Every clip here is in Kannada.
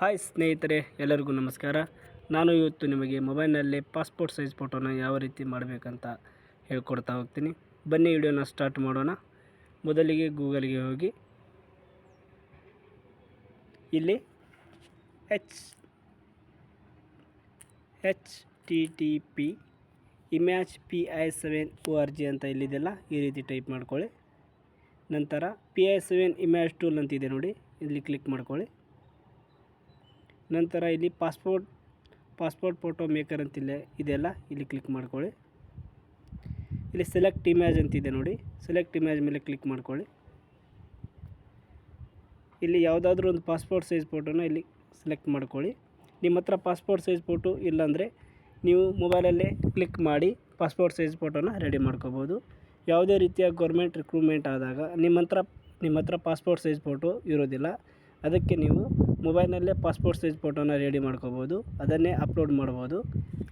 ಹಾಯ್ ಸ್ನೇಹಿತರೆ, ಎಲ್ಲರಿಗೂ ನಮಸ್ಕಾರ. ನಾನು ಇವತ್ತು ನಿಮಗೆ ಮೊಬೈಲ್ನಲ್ಲೇ ಪಾಸ್ಪೋರ್ಟ್ ಸೈಜ್ ಫೋಟೋನ ಯಾವ ರೀತಿ ಮಾಡಬೇಕಂತ ಹೇಳ್ಕೊಡ್ತಾ ಹೋಗ್ತೀನಿ. ಬನ್ನಿ ವಿಡಿಯೋನ ಸ್ಟಾರ್ಟ್ ಮಾಡೋಣ. ಮೊದಲಿಗೆ ಗೂಗಲ್ಗೆ ಹೋಗಿ ಇಲ್ಲಿ HTTP image.pi7.org ಅಂತ ಇಲ್ಲಿದೆಲ್ಲ ಈ ರೀತಿ ಟೈಪ್ ಮಾಡ್ಕೊಳ್ಳಿ. ನಂತರ pi7 ಇಮೇಜ್ ಟೂಲ್ ಅಂತಿದೆ ನೋಡಿ, ಇಲ್ಲಿ ಕ್ಲಿಕ್ ಮಾಡ್ಕೊಳ್ಳಿ. ನಂತರ ಇಲ್ಲಿ ಪಾಸ್ಪೋರ್ಟ್ ಫೋಟೋ ಮೇಕರ್ ಅಂತಿಲ್ಲ ಇದೆಲ್ಲ ಇಲ್ಲಿ ಕ್ಲಿಕ್ ಮಾಡ್ಕೊಳ್ಳಿ. ಇಲ್ಲಿ ಸೆಲೆಕ್ಟ್ ಇಮೇಜ್ ಅಂತಿದೆ ನೋಡಿ, ಸೆಲೆಕ್ಟ್ ಇಮೇಜ್ ಮೇಲೆ ಕ್ಲಿಕ್ ಮಾಡ್ಕೊಳ್ಳಿ. ಇಲ್ಲಿ ಯಾವುದಾದ್ರೂ ಒಂದು ಪಾಸ್ಪೋರ್ಟ್ ಸೈಜ್ ಫೋಟೋನ ಇಲ್ಲಿ ಸೆಲೆಕ್ಟ್ ಮಾಡ್ಕೊಳ್ಳಿ. ನಿಮ್ಮ ಹತ್ರ ಪಾಸ್ಪೋರ್ಟ್ ಸೈಜ್ ಫೋಟೋ ಇಲ್ಲಾಂದರೆ ನೀವು ಮೊಬೈಲಲ್ಲೇ ಕ್ಲಿಕ್ ಮಾಡಿ ಪಾಸ್ಪೋರ್ಟ್ ಸೈಜ್ ಫೋಟೋನ ರೆಡಿ ಮಾಡ್ಕೋಬೋದು. ಯಾವುದೇ ರೀತಿಯ ಗೌರ್ಮೆಂಟ್ ರಿಕ್ರೂಟ್ಮೆಂಟ್ ಆದಾಗ ನಿಮ್ಮ ಹತ್ರ ಪಾಸ್ಪೋರ್ಟ್ ಸೈಜ್ ಫೋಟೋ ಇರೋದಿಲ್ಲ. ಅದಕ್ಕೆ ನೀವು ಮೊಬೈಲ್ನಲ್ಲೇ ಪಾಸ್ಪೋರ್ಟ್ ಸೈಜ್ ಫೋಟೋನ ರೆಡಿ ಮಾಡ್ಕೋಬೋದು, ಅದನ್ನೇ ಅಪ್ಲೋಡ್ ಮಾಡ್ಬೋದು.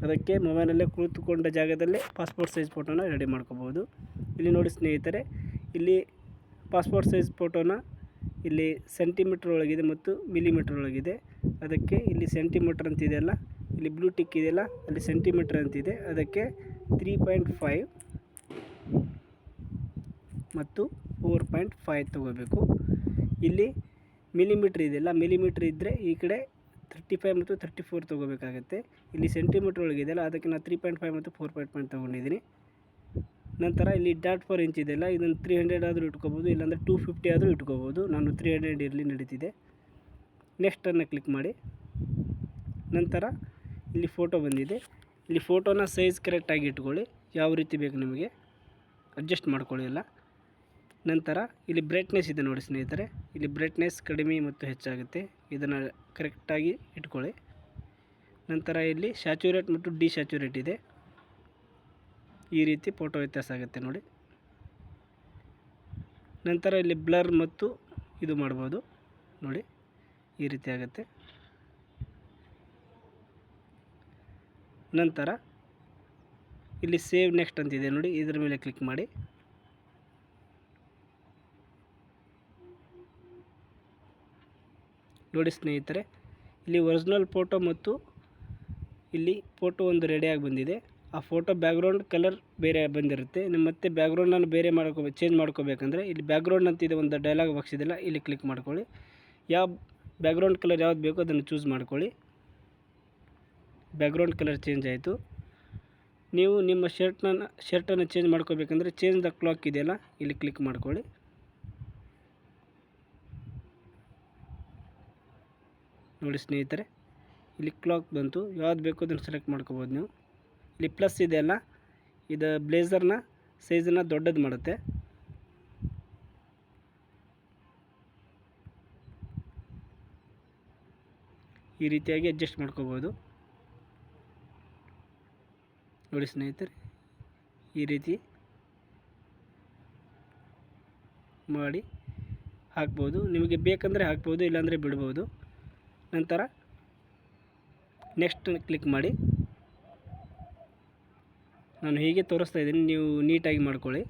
ಅದಕ್ಕೆ ಮೊಬೈಲಲ್ಲೇ ಕುಳಿತುಕೊಂಡ ಜಾಗದಲ್ಲೇ ಪಾಸ್ಪೋರ್ಟ್ ಸೈಜ್ ಫೋಟೋನ ರೆಡಿ ಮಾಡ್ಕೋಬೋದು. ಇಲ್ಲಿ ನೋಡಿ ಸ್ನೇಹಿತರೆ, ಇಲ್ಲಿ ಪಾಸ್ಪೋರ್ಟ್ ಸೈಜ್ ಫೋಟೋನ ಇಲ್ಲಿ ಸೆಂಟಿಮೀಟ್ರ್ ಒಳಗಿದೆ ಮತ್ತು ಮಿಲಿಮೀಟ್ರ್ ಒಳಗಿದೆ. ಅದಕ್ಕೆ ಇಲ್ಲಿ ಸೆಂಟಿಮೀಟ್ರ್ ಅಂತಿದೆಯಲ್ಲ, ಇಲ್ಲಿ ಬ್ಲೂ ಟಿಕ್ ಇದೆಯಲ್ಲ, ಅಲ್ಲಿ ಸೆಂಟಿಮೀಟ್ರ್ ಅಂತಿದೆ. ಅದಕ್ಕೆ 3.5 ಮತ್ತು 4.5 ತಗೋಬೇಕು. ಇಲ್ಲಿ ಮಿಲಿಮೀಟ್ರ್ ಇದೆಯಲ್ಲ, ಮಿಲಿಮೀಟ್ರ್ ಇದ್ದರೆ ಈ ಕಡೆ 35 ಮತ್ತು 34 ತೊಗೋಬೇಕಾಗತ್ತೆ. ಇಲ್ಲಿ ಸೆಂಟಿಮೀಟ್ರ್ ಒಳಗಿದೆಯಲ್ಲ, ಅದಕ್ಕೆ ನಾನು 3.5 ಮತ್ತು 4.5 ತೊಗೊಂಡಿದ್ದೀನಿ. ನಂತರ ಇಲ್ಲಿ ಡಾಟ್ ಫಾರ್ ಇಂಚ್ ಇದೆಯಲ್ಲ, ಇದನ್ನು 300 ಆದರೂ ಇಟ್ಕೋಬೋದು, ಇಲ್ಲಾಂದರೆ 250 ಆದರೂ ಇಟ್ಕೋಬೋದು. ನಾನು 300 ಇರಲಿ ನಡೀತಿದೆ. ನೆಕ್ಸ್ಟನ್ನು ಕ್ಲಿಕ್ ಮಾಡಿ. ನಂತರ ಇಲ್ಲಿ ಫೋಟೋ ಬಂದಿದೆ, ಇಲ್ಲಿ ಫೋಟೋನ ಸೈಜ್ ಕರೆಕ್ಟಾಗಿ ಇಟ್ಕೊಳ್ಳಿ. ಯಾವ ರೀತಿ ಬೇಕು ನಿಮಗೆ ಅಡ್ಜಸ್ಟ್ ಮಾಡ್ಕೊಳ್ಳಿ ಎಲ್ಲ. ನಂತರ ಇಲ್ಲಿ ಬ್ರೈಟ್ನೆಸ್ ಇದೆ ನೋಡಿ ಸ್ನೇಹಿತರೆ, ಇಲ್ಲಿ ಬ್ರೈಟ್ನೆಸ್ ಕಡಿಮೆ ಮತ್ತು ಹೆಚ್ಚಾಗುತ್ತೆ, ಇದನ್ನು ಕರೆಕ್ಟಾಗಿ ಇಟ್ಕೊಳ್ಳಿ. ನಂತರ ಇಲ್ಲಿ ಸ್ಯಾಚುರೇಟ್ ಮತ್ತು ಡಿಸ್ಯಾಚುರೇಟ್ ಇದೆ, ಈ ರೀತಿ ಫೋಟೋ ವ್ಯತ್ಯಾಸ ಆಗುತ್ತೆ ನೋಡಿ. ನಂತರ ಇಲ್ಲಿ ಬ್ಲರ್ ಮತ್ತು ಇದು ಮಾಡ್ಬೋದು ನೋಡಿ, ಈ ರೀತಿ ಆಗುತ್ತೆ. ನಂತರ ಇಲ್ಲಿ ಸೇವ್ ನೆಕ್ಸ್ಟ್ ಅಂತಿದೆ ನೋಡಿ, ಇದರ ಮೇಲೆ ಕ್ಲಿಕ್ ಮಾಡಿ. ನೋಡಿ ಸ್ನೇಹಿತರೆ, ಇಲ್ಲಿ ಒರಿಜಿನಲ್ ಫೋಟೋ ಮತ್ತು ಇಲ್ಲಿ ಫೋಟೋ ಒಂದು ರೆಡಿಯಾಗಿ ಬಂದಿದೆ. ಆ ಫೋಟೋ ಬ್ಯಾಕ್ಗ್ರೌಂಡ್ ಕಲರ್ ಬೇರೆ ಬಂದಿರುತ್ತೆ. ನಿಮ್ಮ ಮತ್ತೆ ಬ್ಯಾಕ್ಗ್ರೌಂಡನ್ನು ಬೇರೆ ಚೇಂಜ್ ಮಾಡ್ಕೋಬೇಕಂದ್ರೆ ಇಲ್ಲಿ ಬ್ಯಾಕ್ಗ್ರೌಂಡ್ ಅಂತಿದೆ, ಒಂದು ಡೈಲಾಗ್ ಬಾಕ್ಸ್ ಇದೆಯಲ್ಲ, ಇಲ್ಲಿ ಕ್ಲಿಕ್ ಮಾಡ್ಕೊಳ್ಳಿ. ಯಾವ ಬ್ಯಾಕ್ಗ್ರೌಂಡ್ ಕಲರ್ ಯಾವ್ದು ಬೇಕೋ ಅದನ್ನು ಚೂಸ್ ಮಾಡ್ಕೊಳ್ಳಿ. ಬ್ಯಾಕ್ಗ್ರೌಂಡ್ ಕಲರ್ ಚೇಂಜ್ ಆಯಿತು. ನೀವು ನಿಮ್ಮ ಶರ್ಟನ್ನು ಚೇಂಜ್ ಮಾಡ್ಕೋಬೇಕಂದ್ರೆ ಚೇಂಜ್ ದ ಕ್ಲಾಕ್ ಇದೆಯಲ್ಲ, ಇಲ್ಲಿ ಕ್ಲಿಕ್ ಮಾಡ್ಕೊಳ್ಳಿ. ನೋಡಿ ಸ್ನೇಹಿತರೆ, ಇಲ್ಲಿ ಕ್ಲಾಕ್ ಬಂತು. ಯಾವ್ದು ಬೇಕೋ ಅದನ್ನು ಸೆಲೆಕ್ಟ್ ಮಾಡ್ಕೋಬೋದು ನೀವು. ಇಲ್ಲಿ ಪ್ಲಸ್ ಇದೆಯಲ್ಲ, ಇದು ಬ್ಲೇಸರ್ನ ಸೈಜನ್ನು ದೊಡ್ಡದು ಮಾಡುತ್ತೆ. ಈ ರೀತಿಯಾಗಿ ಅಡ್ಜಸ್ಟ್ ಮಾಡ್ಕೋಬೋದು. ನೋಡಿ ಸ್ನೇಹಿತರೆ, ಈ ರೀತಿ ಮಾಡಿ ಹಾಕ್ಬೋದು. ನಿಮಗೆ ಬೇಕಂದರೆ ಹಾಕ್ಬೋದು, ಇಲ್ಲಾಂದರೆ ಬಿಡ್ಬೋದು. ನಂತರ ನೆಕ್ಸ್ಟ್ ಕ್ಲಿಕ್ ಮಾಡಿ. ನಾನು ಹೀಗೆ ತೋರಿಸ್ತಾ ಇದ್ದೀನಿ, ನೀವು ನೀಟಾಗಿ ಮಾಡ್ಕೊಳ್ಳಿ.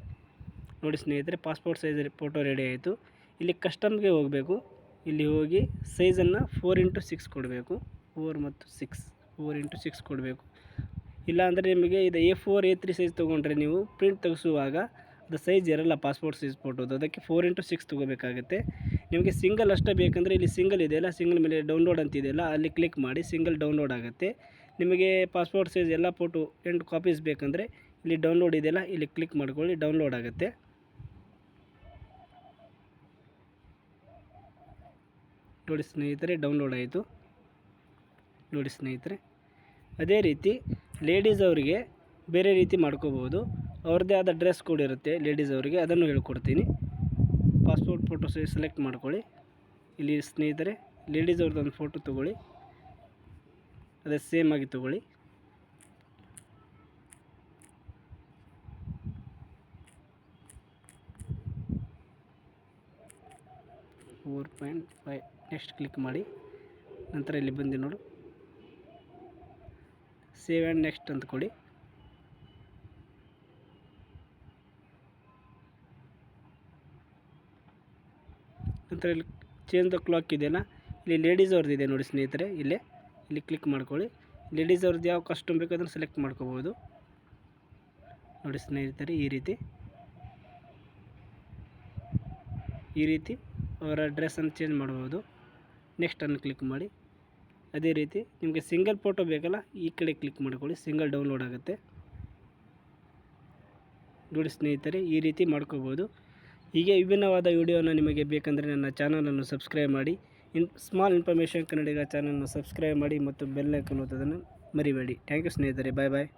ನೋಡಿ ಸ್ನೇಹಿತರೆ, ಪಾಸ್ಪೋರ್ಟ್ ಸೈಜ್ ಫೋಟೋ ರೆಡಿ ಆಯಿತು. ಇಲ್ಲಿ ಕಸ್ಟಮ್ಗೆ ಹೋಗಬೇಕು. ಇಲ್ಲಿ ಹೋಗಿ ಸೈಜನ್ನು 4x6 ಕೊಡಬೇಕು. 4 ಮತ್ತು 6 ಕೊಡಬೇಕು. ಇಲ್ಲಾಂದರೆ ನಿಮಗೆ ಇದು A4 A3 ಸೈಜ್ ತೊಗೊಂಡ್ರೆ ನೀವು ಪ್ರಿಂಟ್ ತೆಗೆಸುವಾಗ ಅದು ಸೈಜ್ ಇರಲ್ಲ ಪಾಸ್ಪೋರ್ಟ್ ಸೈಜ್ ಫೋಟೋದು. ಅದಕ್ಕೆ 4x6 ತೊಗೋಬೇಕಾಗುತ್ತೆ. ನಿಮಗೆ ಸಿಂಗಲ್ ಅಷ್ಟೇ ಬೇಕಂದರೆ ಇಲ್ಲಿ ಸಿಂಗಲ್ ಇದೆಯಲ್ಲ, ಸಿಂಗಲ್ ಮೇಲೆ ಡೌನ್ಲೋಡ್ ಅಂತಿದೆಯಲ್ಲ, ಅಲ್ಲಿ ಕ್ಲಿಕ್ ಮಾಡಿ ಸಿಂಗಲ್ ಡೌನ್ಲೋಡ್ ಆಗುತ್ತೆ. ನಿಮಗೆ ಪಾಸ್ಪೋರ್ಟ್ ಸೈಜ್ ಎಲ್ಲ ಫೋಟೋ 8 ಕಾಪೀಸ್ ಬೇಕಂದರೆ ಇಲ್ಲಿ ಡೌನ್ಲೋಡ್ ಇದೆಯಲ್ಲ, ಇಲ್ಲಿ ಕ್ಲಿಕ್ ಮಾಡ್ಕೊಳ್ಳಿ, ಡೌನ್ಲೋಡ್ ಆಗುತ್ತೆ. ನೋಡಿ ಸ್ನೇಹಿತರೆ, ಡೌನ್ಲೋಡ್ ಆಯಿತು. ನೋಡಿ ಸ್ನೇಹಿತರೆ, ಅದೇ ರೀತಿ ಲೇಡೀಸ್ ಅವರಿಗೆ ಬೇರೆ ರೀತಿ ಮಾಡ್ಕೋಬೋದು. ಅವ್ರದ್ದೇ ಆದ ಡ್ರೆಸ್ ಕೋಡ್ ಇರುತ್ತೆ ಲೇಡೀಸ್ ಅವರಿಗೆ, ಅದನ್ನು ಹೇಳ್ಕೊಡ್ತೀನಿ. ಪಾಸ್ಪೋರ್ಟ್ ಫೋಟೋ ಸೆಲೆಕ್ಟ್ ಮಾಡ್ಕೊಳ್ಳಿ. ಇಲ್ಲಿ ಸ್ನೇಹಿತರೆ, ಲೇಡೀಸ್ ಅವ್ರದ್ದು ಒಂದು ಫೋಟೋ ತೊಗೊಳ್ಳಿ, ಅದೇ ಸೇಮ್ ಆಗಿ ತೊಗೊಳ್ಳಿ. .5 ನೆಕ್ಸ್ಟ್ ಕ್ಲಿಕ್ ಮಾಡಿ. ನಂತರ ಇಲ್ಲಿ ಬಂದು ನೋಡು, ಸೇವ್ ಆ್ಯಂಡ್ ನೆಕ್ಸ್ಟ್ ಅಂತ ಕೊಡಿ. ನಂತರ ಇಲ್ಲಿ ಚೇಂಜ್ ದ ಕ್ಲಾಕ್ ಇದೆಯಲ್ಲ, ಇಲ್ಲಿ ಲೇಡೀಸ್ ಅವ್ರದ್ದು ಇದೆ ನೋಡಿ ಸ್ನೇಹಿತರೆ, ಇಲ್ಲಿ ಕ್ಲಿಕ್ ಮಾಡ್ಕೊಳ್ಳಿ. ಲೇಡೀಸ್ ಅವ್ರದ್ದು ಯಾವ ಕಸ್ಟಮ್ ಬೇಕು ಅದನ್ನು ಸೆಲೆಕ್ಟ್ ಮಾಡ್ಕೋಬೋದು ನೋಡಿ ಸ್ನೇಹಿತರೆ. ಈ ರೀತಿ ಅವರ ಡ್ರೆಸ್ಸನ್ನು ಚೇಂಜ್ ಮಾಡ್ಬೋದು. ನೆಕ್ಸ್ಟನ್ನು ಕ್ಲಿಕ್ ಮಾಡಿ. ಅದೇ ರೀತಿ ನಿಮಗೆ ಸಿಂಗಲ್ ಫೋಟೋ ಬೇಕಲ್ಲ, ಈ ಕಡೆ ಕ್ಲಿಕ್ ಮಾಡ್ಕೊಳ್ಳಿ, ಸಿಂಗಲ್ ಡೌನ್ಲೋಡ್ ಆಗುತ್ತೆ ನೋಡಿ ಸ್ನೇಹಿತರೆ. ಈ ರೀತಿ ಮಾಡ್ಕೋಬೋದು. ಹೀಗೆ ವಿಭಿನ್ನವಾದ ವಿಡಿಯೋನ ನಿಮಗೆ ಬೇಕಂದರೆ ನನ್ನ ಚಾನಲನ್ನು ಸಬ್ಸ್ಕ್ರೈಬ್ ಮಾಡಿ. ಸ್ಮಾಲ್ ಇನ್ಫಾರ್ಮೇಷನ್ ಕನ್ನಡಿಗ ಚಾನಲನ್ನು ಸಬ್ಸ್ಕ್ರೈಬ್ ಮಾಡಿ ಮತ್ತು ಬೆಲ್ ಐಕಾನ್ ಒತ್ತೋದನ್ನು ಮರಿಬೇಡಿ. ಥ್ಯಾಂಕ್ ಯು ಸ್ನೇಹಿತರೆ. ಬಾಯ್ ಬಾಯ್.